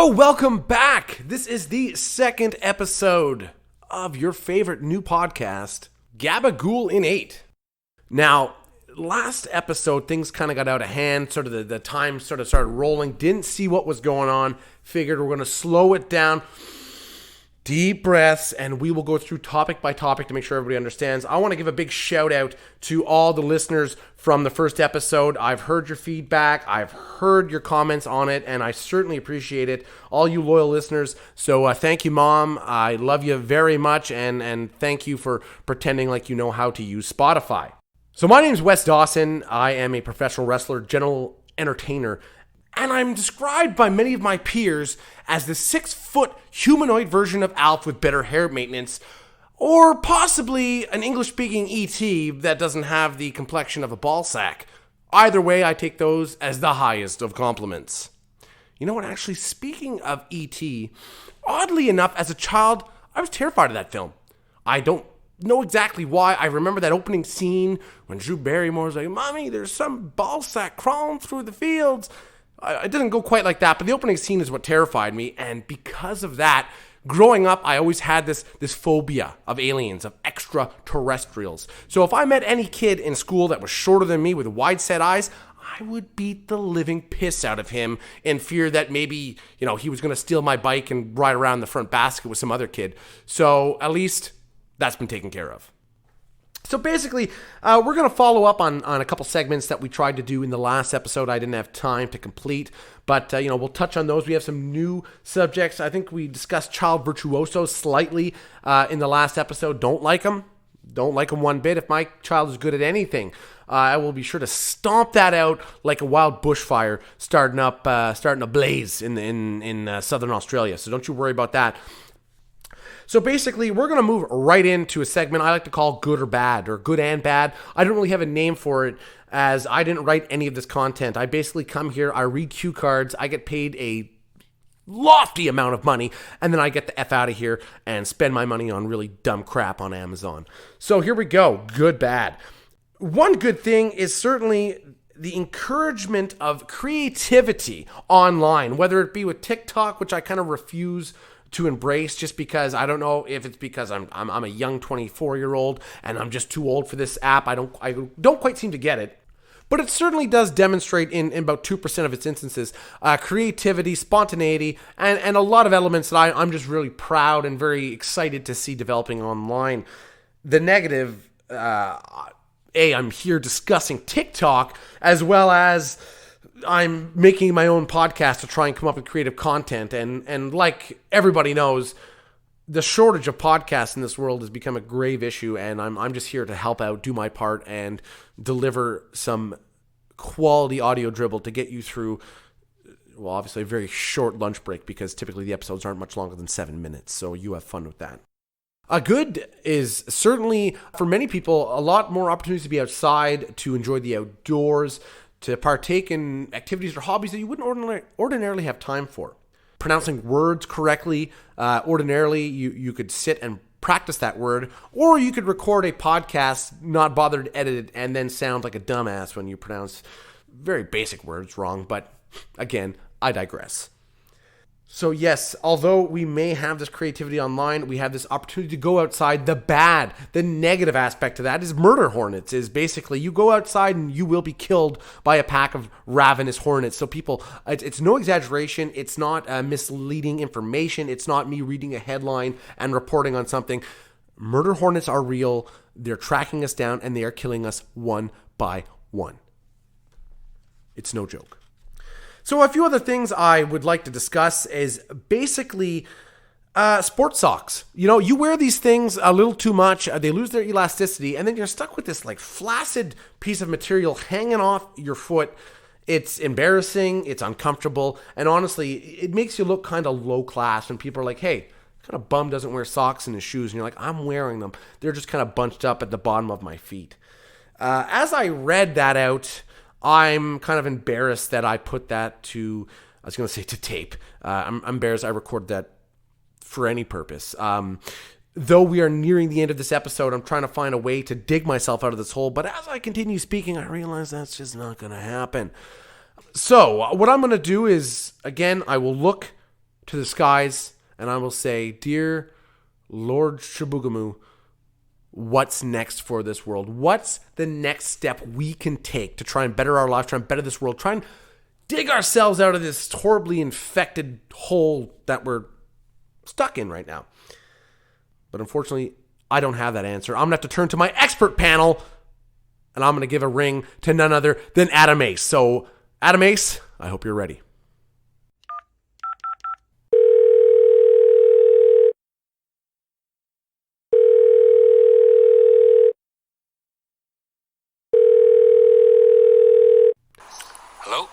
So, welcome back. This is the second episode of your favorite new podcast, Gabagool in 8. Now, last episode, things kind of got out of hand. Sort of the time sort of started rolling. Didn't see what was going on. Figured we're going to slow it down. Deep breaths, and we will go through topic by topic to make sure everybody understands. I want to give a big shout out to all the listeners from the first episode. I've heard your feedback. I've heard your comments on it, and I certainly appreciate it. All you loyal listeners. So thank you, Mom. I love you very much, and thank you for pretending like you know how to use Spotify. So my name is Wes Dawson. I am a professional wrestler, general entertainer, and I'm described by many of my peers as the 6-foot humanoid version of Alf with better hair maintenance, or possibly an English-speaking E.T. that doesn't have the complexion of a ball sack. Either way, I take those as the highest of compliments. You know what, actually, speaking of E.T., oddly enough, as a child, I was terrified of that film. I don't know exactly why. I remember that opening scene when Drew Barrymore's like, "Mommy, there's some ball sack crawling through the fields." It didn't go quite like that, but the opening scene is what terrified me, and because of that, growing up, I always had this phobia of aliens, of extraterrestrials. So if I met any kid in school that was shorter than me with wide-set eyes, I would beat the living piss out of him in fear that maybe, he was going to steal my bike and ride around the front basket with some other kid. So at least that's been taken care of. So basically, we're going to follow up on a couple segments that we tried to do in the last episode. I didn't have time to complete, but we'll touch on those. We have some new subjects. I think we discussed child virtuosos slightly in the last episode. Don't like them one bit. If my child is good at anything, I will be sure to stomp that out like a wild bushfire starting a blaze in southern Australia. So don't you worry about that. So basically, we're going to move right into a segment I like to call Good or Bad, or Good and Bad. I don't really have a name for it, as I didn't write any of this content. I basically come here, I read cue cards, I get paid a lofty amount of money, and then I get the F out of here and spend my money on really dumb crap on Amazon. So here we go, Good, Bad. One good thing is certainly the encouragement of creativity online, whether it be with TikTok, which I kind of refuse to embrace, just because I don't know if it's because I'm a young 24-year-old and I'm just too old for this app. I don't quite seem to get it. But it certainly does demonstrate in about 2% of its instances creativity, spontaneity, and a lot of elements that I'm just really proud and very excited to see developing online. The negative, I'm here discussing TikTok, as well as I'm making my own podcast to try and come up with creative content. And like everybody knows, the shortage of podcasts in this world has become a grave issue, and I'm just here to help out, do my part, and deliver some quality audio dribble to get you through, well, obviously a very short lunch break, because typically the episodes aren't much longer than 7 minutes, so you have fun with that. A good is certainly, for many people, a lot more opportunities to be outside, to enjoy the outdoors, to partake in activities or hobbies that you wouldn't ordinarily have time for. Pronouncing words correctly, ordinarily you could sit and practice that word, or you could record a podcast, not bother to edit it, and then sound like a dumbass when you pronounce very basic words wrong. But again, I digress. So yes, although we may have this creativity online, we have this opportunity to go outside. The negative aspect to that is murder hornets. Is basically you go outside and you will be killed by a pack of ravenous hornets. So people, it's no exaggeration. It's not misleading information. It's not me reading a headline and reporting on something. Murder hornets are real. They're tracking us down and they are killing us one by one. It's no joke. So a few other things I would like to discuss is basically sports socks. You wear these things a little too much, they lose their elasticity, and then you're stuck with this like flaccid piece of material hanging off your foot. It's embarrassing, it's uncomfortable, and honestly, it makes you look kind of low class when people are like, "Hey, what kind of bum doesn't wear socks in his shoes?" And you're like, "I'm wearing them. They're just kind of bunched up at the bottom of my feet." As I read that out, I'm kind of embarrassed that I put that to tape. I'm embarrassed I recorded that for any purpose. Though we are nearing the end of this episode, I'm trying to find a way to dig myself out of this hole. But as I continue speaking, I realize that's just not going to happen. So what I'm going to do is, again, I will look to the skies and I will say, Dear Lord Shibugamu, what's next for this world? What's the next step we can take to try and better our lives, try and better this world, try and dig ourselves out of this horribly infected hole that we're stuck in right now? But unfortunately, I don't have that answer. I'm going to have to turn to my expert panel, and I'm going to give a ring to none other than Adam Ace. So, Adam Ace, I hope you're ready. Hello?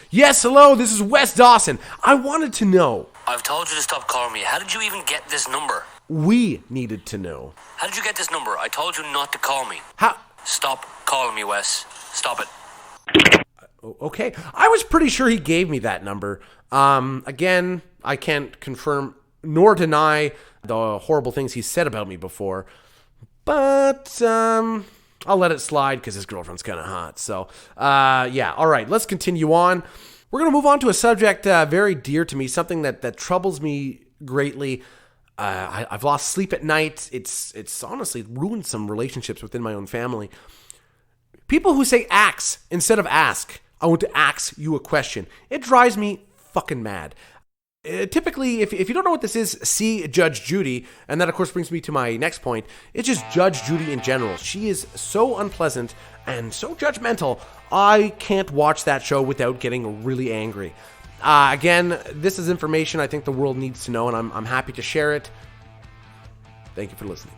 Yes, hello, this is Wes Dawson. I wanted to know. I've told you to stop calling me. How did you even get this number? We needed to know. How did you get this number? I told you not to call me. How? Stop calling me, Wes. Stop it. Okay, I was pretty sure he gave me that number. Again, I can't confirm nor deny the horrible things he said about me before, but I'll let it slide because his girlfriend's kind of hot. So, yeah, all right, let's continue on. We're going to move on to a subject very dear to me, something that troubles me greatly. I've lost sleep at night. It's honestly ruined some relationships within my own family. People who say ax instead of ask. I want to ask you a question. It drives me fucking mad. Typically, if you don't know what this is, see Judge Judy. And that, of course, brings me to my next point. It's just Judge Judy in general. She is so unpleasant and so judgmental. I can't watch that show without getting really angry. Again, this is information I think the world needs to know, and I'm happy to share it. Thank you for listening.